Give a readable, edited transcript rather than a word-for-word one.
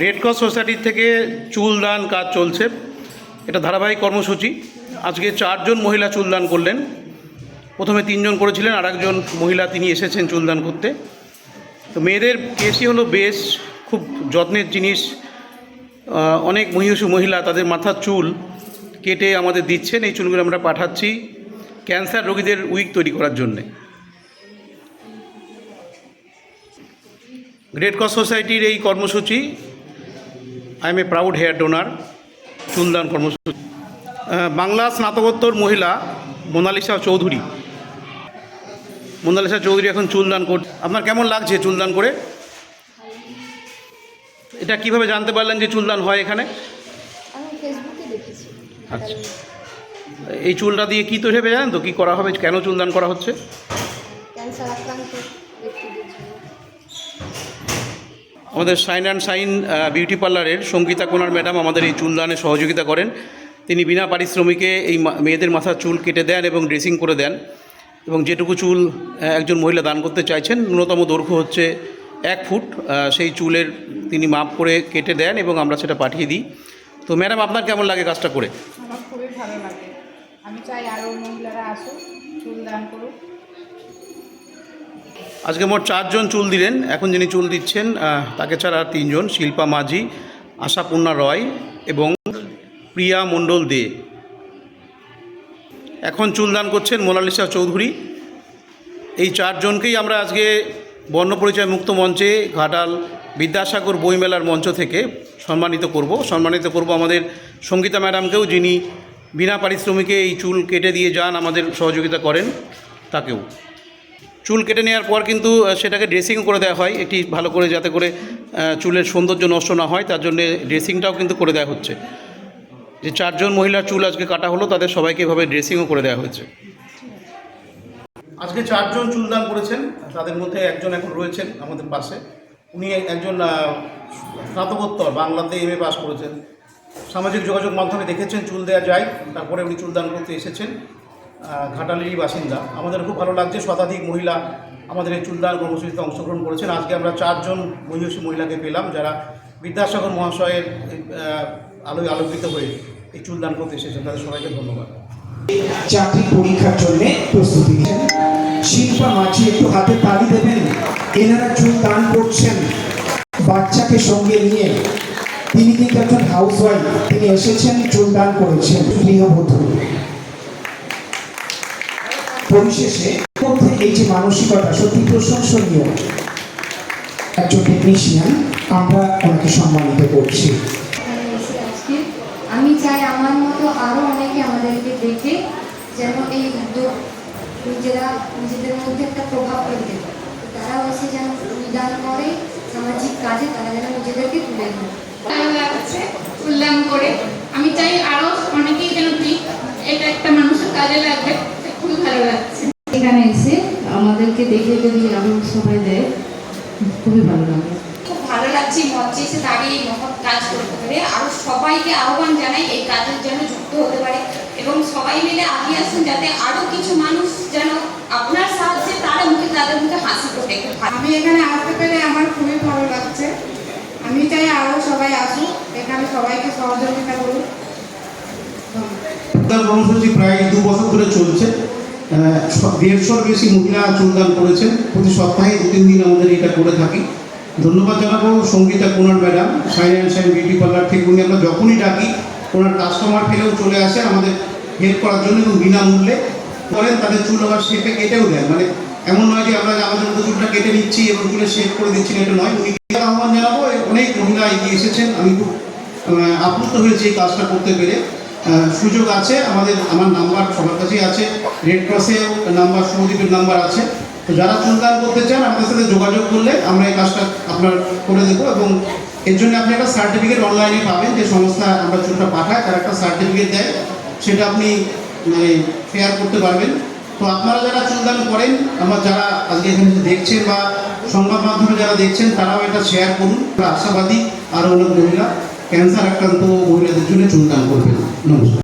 Red cross সোসাইটির থেকে চুলদান কাজ চলছে। এটা ধারাবাহিক কর্মসূচি। আজকে 4 জন মহিলা চুলদান করলেন। প্রথমে 3 জন করেছিলেন, আর একজন মহিলা তিনি এসেছেন চুলদান করতে। তো মেয়েদের কেসই হলো বেশ খুব যত্নের জিনিস। অনেক মহিষী মহিলা তাদের মাথার চুল কেটে আমাদের দিচ্ছেন। এই চুলগুলো আমরা পাঠাচ্ছি ক্যান্সার রোগীদের উইক তৈরি করার জন্যে। রেড ক্রস সোসাইটির এই কর্মসূচি I am a proud hair donor চুলদান কর্মসূচি। বাংলা স্নাতকোত্তর মহিলা মোনালিসা চৌধুরী এখন চুলদান করছে। আপনার কেমন লাগছে চুলদান করে? এটা কিভাবে জানতে পারলেন যে চুলদান হয় এখানে? আচ্ছা, এই চুলটা দিয়ে কী তৈরি হবে জানেন তো? কী করা হবে, কেন চুলদান করা হচ্ছে? আমাদের শাইন অ্যান্ড শাইন বিউটি পার্লারের সঙ্গীতা কোনার ম্যাডাম আমাদের এই চুলদানে সহযোগিতা করেন। তিনি বিনা পারিশ্রমিকে এই মেয়েদের মাথার চুল কেটে দেন এবং ড্রেসিং করে দেন। এবং যেটুকু চুল একজন মহিলা দান করতে চাইছেন, ন্যূনতম দৈর্ঘ্য হচ্ছে 1 ফুট, সেই চুলের তিনি মাপ করে কেটে দেন এবং আমরা সেটা পাঠিয়ে দিই। তো ম্যাডাম, আপনার কেমন লাগে কাজটা করে? আমার খুবই ভালো লাগে। আমি চাই আরও মহিলারা আসুক, চুল দান করুক। আজকে মোট 4 জন চুল দিলেন। এখন যিনি চুল দিচ্ছেন তাকে ছাড়া আর 3 জন, শিল্পা মাঝি, আশাপূর্ণা রয় এবং প্রিয়া মণ্ডল দে। এখন চুলদান করছেন মোনালিসা চৌধুরী। এই 4 জনকেই আমরা আজকে বর্ণপরিচয় মুক্ত মঞ্চে ঘাটাল বিদ্যাসাগর বইমেলার মঞ্চ থেকে সম্মানিত করব আমাদের সঙ্গীতা ম্যাডামকেও, যিনি বিনা পারিশ্রমিকে এই চুল কেটে দিয়ে যান, আমাদের সহযোগিতা করেন তাকেও। চুল কেটে নেওয়ার পর কিন্তু সেটাকে ড্রেসিংও করে দেওয়া হয় একটি ভালো করে, যাতে করে চুলের সৌন্দর্য নষ্ট না হয়, তার জন্যে ড্রেসিংটাও কিন্তু করে দেওয়া হচ্ছে। যে 4 জন মহিলার চুল আজকে কাটা হলো, তাদের সবাইকে এভাবে ড্রেসিংও করে দেওয়া হয়েছে। আজকে 4 জন চুলদান করেছেন, তাদের মধ্যে একজন এখন রয়েছেন আমাদের পাশে। উনি একজন স্নাতকোত্তর, বাংলাতে MA পাস করেছেন। সামাজিক যোগাযোগ মাধ্যমে দেখেছেন চুল দেওয়া যায়, তারপরে উনি চুলদান করতে এসেছেন। ঘাটালেরই বাসিন্দা। আমাদের খুব ভালো লাগছে, শতাধিক মহিলা আমাদের এই চুলদান কর্মসূচিতে অংশগ্রহণ করেছেন। আজকে আমরা 4 জন মহিষী মহিলাকে পেলাম, যারা বিদ্যাসাগর মহাশয়ের আলোয় আলোকিত হয়ে এই চুলদান করতে এসেছেন। তাদের সবাইকে ধন্যবাদ। চাকরি পরীক্ষার জন্য প্রস্তুতি নিচ্ছেন। শিল্পা মাঝি, একটু হাতে তালি দেবেন। এনারা চুল দান করছেন বাচ্চাকে সঙ্গে নিয়ে। তিনি কিন্তু একজন হাউসওয়াইফ, তিনি এসেছেন চুল দান করেছেন, গৃহবধূ। পরিশেষে মধ্যে এই যে মানসিকতা সত্যি প্রশংসনীয়। একজন টেকনিশিয়ান, আমরা ওনাকে সম্মানিত করছি। আমি চাই আমার মতো আরো অনেকে আমাদেরকে দেখে যেন এই উদ্যোগ নিজেদের মধ্যে একটা প্রভাব ফেলতে পারে। তারাও এসে যেন দান করে সামাজিক কাজে, তারা যেন নিজেদেরকে তুলে ধরে। ভালো লাগছে চুলদান করে। আমি চাই আরো অনেকেই যেন ঠিক এটা একটা মানুষের কাজে লাগবে। খুবই ভালো লাগছে। এখানে এসে আমাদেরকে দেখে যদি আরো সবাই দেয়, খুবই ভালো লাগে। খুব ভালো লাগছে মঞ্চে এসে দাঁড়িয়ে এই মহৎ কাজ করতে পারে। আরো সবাইকে আহ্বান জানাই এই কাজের জন্য যুক্ত হতে পারে এবং সবাই মিলে আগিয়ে আসুন, যাতে আরো কিছু মানুষ যেন আপনার সাহায্যে তাদের মুখে হাসি ফোটে। আমি এখানে আসতে পেরে আমার খুবই ভালো লাগছে। আমি চাই আরও সবাই আসুক, এখানে সবাইকে সহযোগিতা করুক। কর্মসূচি প্রায় 2 বছর ধরে চলছে। 150-র বেশি মহিলা চুলদান করেছেন। প্রতি সপ্তাহে 2-3 দিন আমাদের এটা করে থাকি। ধন্যবাদ জানাবো সঙ্গীতা কোনার madam, shine and shine beauty parlour থেকে। উনি আমরা যখনই ডাকি ওনার কাস্টমার পেলেও চলে আসেন আমাদের হেল্প করার জন্য এবং বিনামূল্যে করেন। তাদের চুল আবার শেপে কেটেও দেন। মানে এমন নয় যে আমরা আমাদের মতো চুলটা কেটে নিচ্ছি এবং চুলে শেপ করে দিচ্ছি না, এটা নয়। উনি আহ্বান জানাবো। অনেক মহিলা এগিয়ে এসেছেন, আমি খুব আপ্লুত হয়েছি এই কাজটা করতে পেরে। সুযোগ আছে, আমার নাম্বার সবার কাছেই আছে। রেড ক্রসেও নাম্বার, শুভদীপের নাম্বার আছে। তো যারা চুলদান করতে চান আমাদের সাথে যোগাযোগ করলে আমরা এই কাজটা আপনার করে দেবো। এবং এর জন্য আপনি একটা সার্টিফিকেট অনলাইনে পাবেন। যে সংস্থা আমরা চুলটা পাঠায় তারা একটা সার্টিফিকেট দেয়, সেটা আপনি শেয়ার করতে পারবেন। তো আপনারা যারা চুলদান করেন, যারা আজকে এখানে দেখছেন বা সংবাদ মাধ্যমে যারা দেখছেন, তারাও এটা শেয়ার করুন। আমরা আশাবাদী আরও অনেক মহিলা ক্যান্সার আক্রান্ত মহিলাদের জন্য চুলদান করবেন। নমস্কার।